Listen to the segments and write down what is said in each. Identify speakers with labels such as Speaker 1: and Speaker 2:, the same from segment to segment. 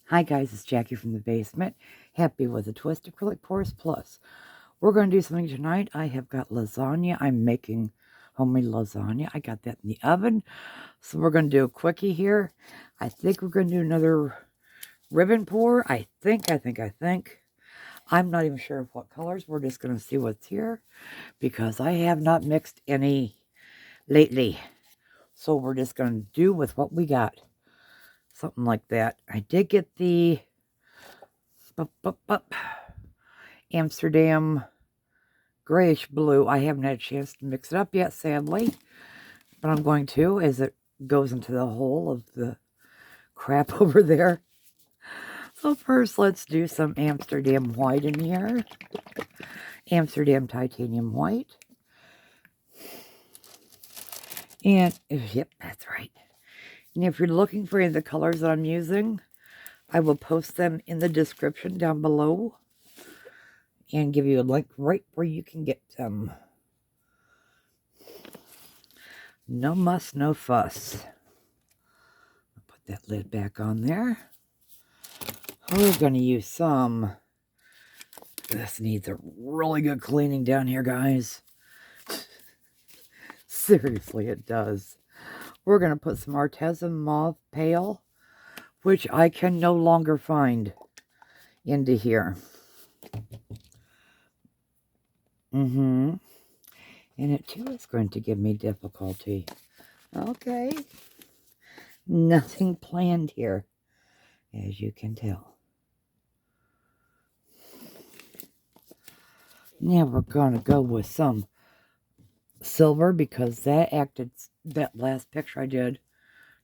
Speaker 1: Hi guys, it's Jackie from the basement. Happy with a Twist Acrylic Porous Plus. We're going to do something tonight. I have got lasagna. I'm making homemade lasagna. I got that in the oven. So we're going to do a quickie here. I think we're going to do another ribbon pour. I think. I'm not even sure of what colors. We're just going to see what's here because I have not mixed any lately. So we're just going to do with what we got. Something like that. I did get the Amsterdam grayish blue. I haven't had a chance to mix it up yet, sadly, but I'm going to as it goes into the hole of the crap over there. So first, let's do some Amsterdam white in here. Amsterdam titanium white. And, yep, that's right. And if you're looking for any of the colors that I'm using, I will post them in the description down below and give you a link right where you can get them. No muss, no fuss. I'll put that lid back on there. We're going to use some. This needs a really good cleaning down here, guys. Seriously, it does. We're going to put some Amsterdam Mauve Pale, which I can no longer find, into here. And it too is going to give me difficulty. Okay. Nothing planned here, as you can tell. Now we're going to go with some silver because that last picture I did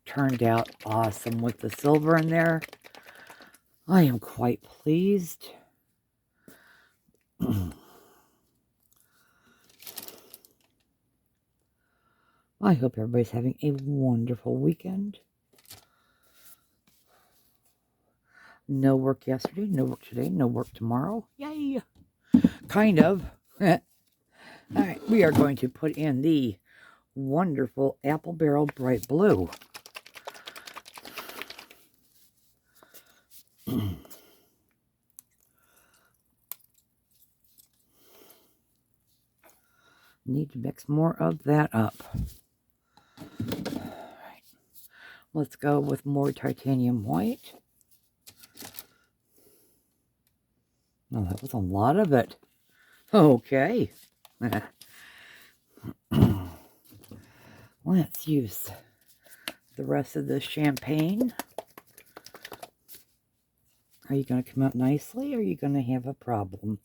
Speaker 1: turned out awesome with the silver in there. I am quite pleased. I hope everybody's having a wonderful weekend. No work yesterday, no work today, no work tomorrow. Yay! Kind of. All right, we are going to put in the wonderful Apple Barrel Bright Blue. Need to mix more of that up. All right. Let's go with more titanium white. Oh, that was a lot of it. Okay. Let's use the rest of this champagne. Are you going to come out nicely or are you going to have a problem?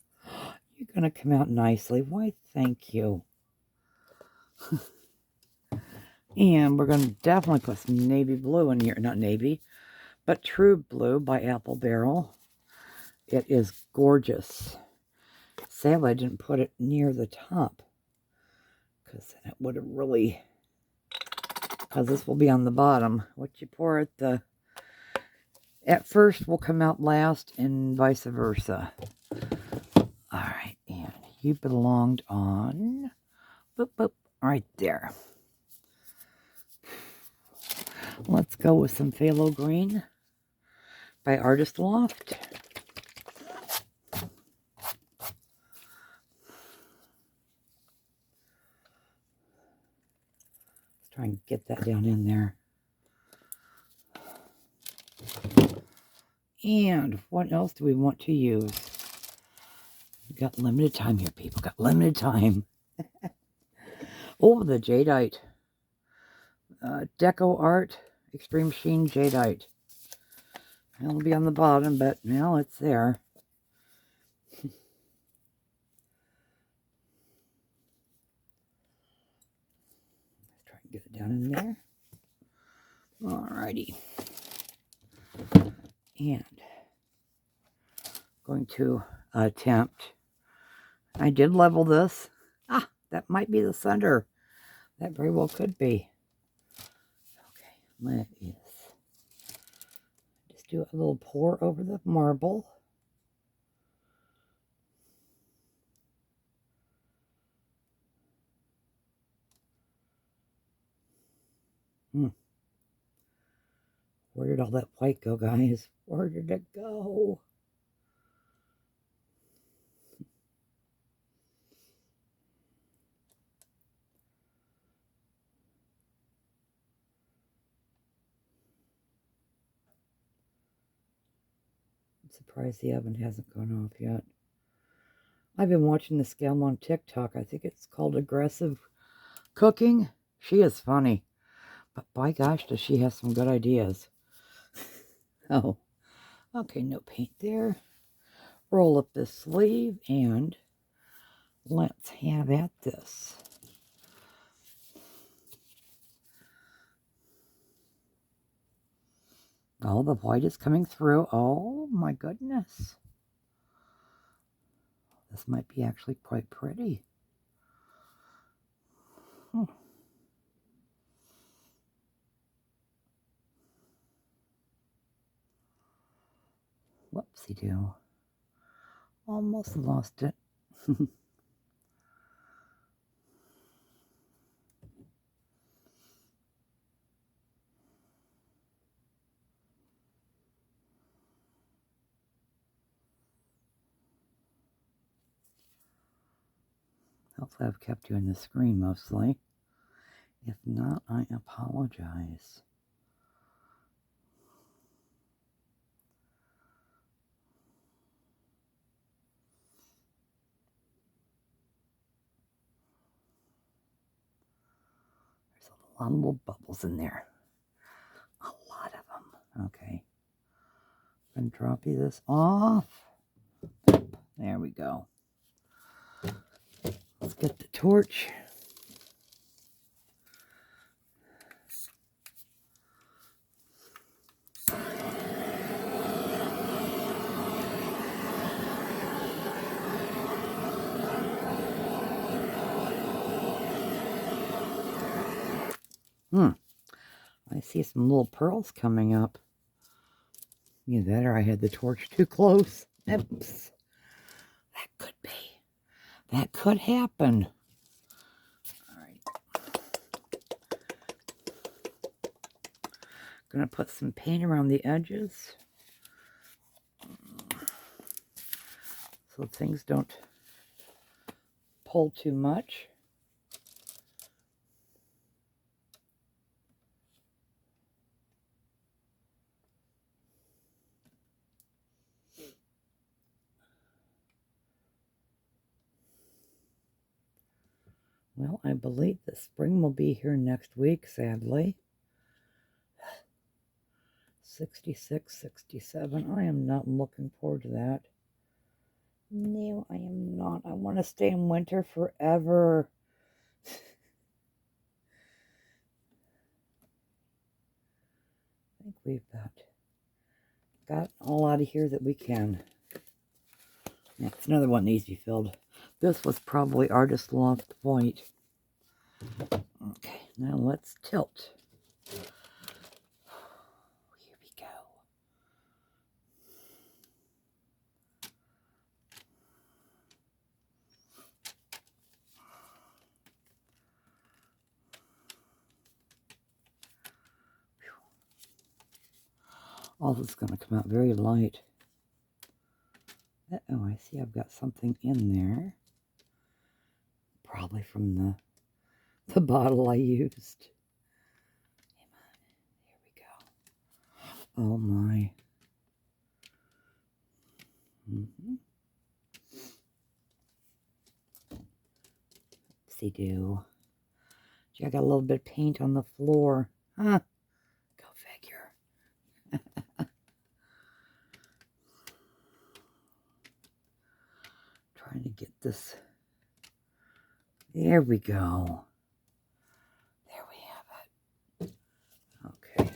Speaker 1: You're going to come out nicely. Why, thank you. And we're going to definitely put some navy blue in here. Not navy, but true blue by Apple Barrel. It is gorgeous. Sadly, I didn't put it near the top because then it would have really... Because this will be on the bottom. What you pour at first will come out last and vice versa. All right, and you belonged on... Boop, boop, right there. Let's go with some phthalo green by Artist Loft. Let's try and get that down in there. And what else do we want to use? We've got limited time here, people. Got limited time. Oh, the jadeite. Deco Art Extreme Sheen Jadeite. It'll be on the bottom, but now it's there. Let's try and get it down in there. Alrighty. And going to attempt. I did level this. Ah, that might be the center. That very well could be. Okay, let us just do a little pour over the marble. Where did all that white go, guys? Where did it go? I'm surprised the oven hasn't gone off yet. I've been watching this gal on TikTok. I think it's called Aggressive Cooking. She is funny. But by gosh, does she have some good ideas. Oh, okay, no paint there. Roll up this sleeve and let's have at this. Oh, the white is coming through. Oh, my goodness. This might be actually quite pretty. Whoopsie-doo. Almost lost it. Hopefully I've kept you in the screen mostly. If not, I apologize. There's a lot of little bubbles in there. A lot of them. Okay. I'm going to drop you this off. There we go. Let's get the torch. I see some little pearls coming up. Either that or I had the torch too close. Oops. That could be. That could happen. All right. Gonna put some paint around the edges so things don't pull too much. Well, I believe the spring will be here next week, sadly. 66, 67. I am not looking forward to that. No, I am not. I want to stay in winter forever. I think we've got all out of here that we can. That's another one that needs to be filled. This was probably Artist Loft White. Okay, now let's tilt. Here we go. All this is going to come out very light. Uh-oh, I see I've got something in there. Probably from the bottle I used. Come on, here we go. Oh my. Oopsie-doo. Gee, I got a little bit of paint on the floor. Huh. Go figure. Trying to get this. There we go. There we have it. Okay.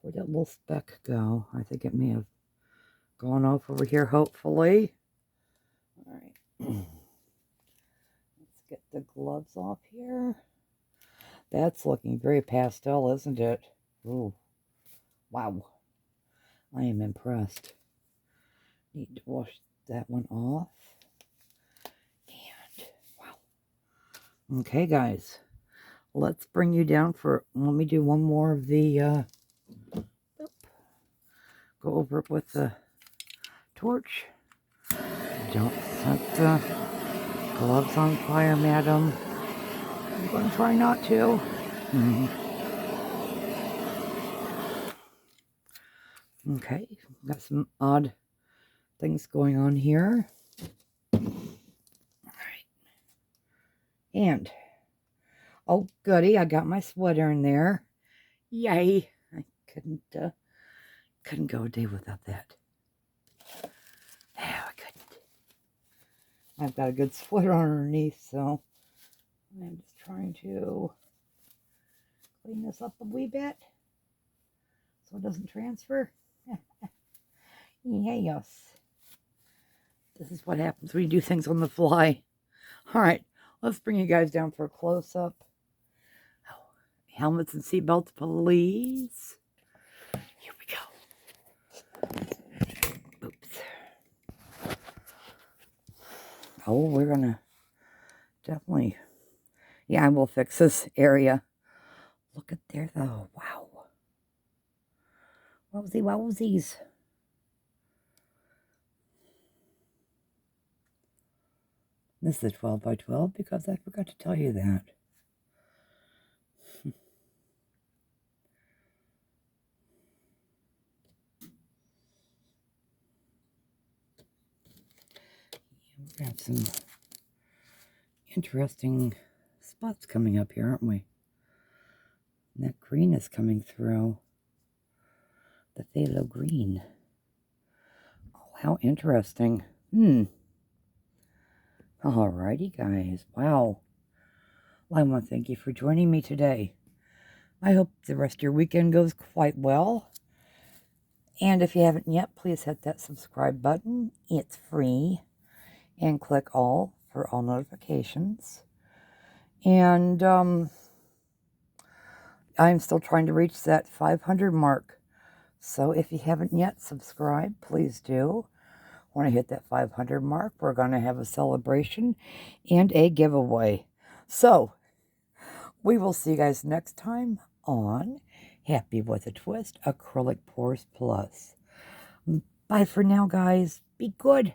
Speaker 1: Where'd that little speck go? I think it may have gone off over here, hopefully. All right. Let's get the gloves off here. That's looking very pastel, isn't it? Ooh. Wow. I am impressed. Need to wash that one off. And wow. Okay, guys. Let's bring you down for, let me do one more of the, go over it with the torch. Don't set the gloves on fire, madam. I'm going to try not to. Okay, got some odd things going on here. All right. And, oh goody, I got my sweater in there. Yay. I couldn't go a day without that. No, I couldn't. I've got a good sweater underneath, so I'm just trying to clean this up a wee bit so it doesn't transfer. Yes. This is what happens when you do things on the fly. All right, let's bring you guys down for a close-up. Oh, helmets and seatbelts, please. Here we go. Oops. Oh, we're going to definitely, yeah, I will fix this area. Look at there, though. Wow. Wowsies. This is a 12 by 12 because I forgot to tell you that. We have some interesting spots coming up here, aren't we? And that green is coming through. The phthalo green. Oh, how interesting. Alrighty, guys. Wow. Well, I want to thank you for joining me today. I hope the rest of your weekend goes quite well. And if you haven't yet, please hit that subscribe button. It's free. And click all for all notifications. And I'm still trying to reach that 500 mark. So if you haven't yet subscribed, please do. When I hit that 500 mark, we're going to have a celebration and a giveaway. So we will see you guys next time on Happy with a Twist Acrylic Pours Plus. Bye for now, guys. Be good.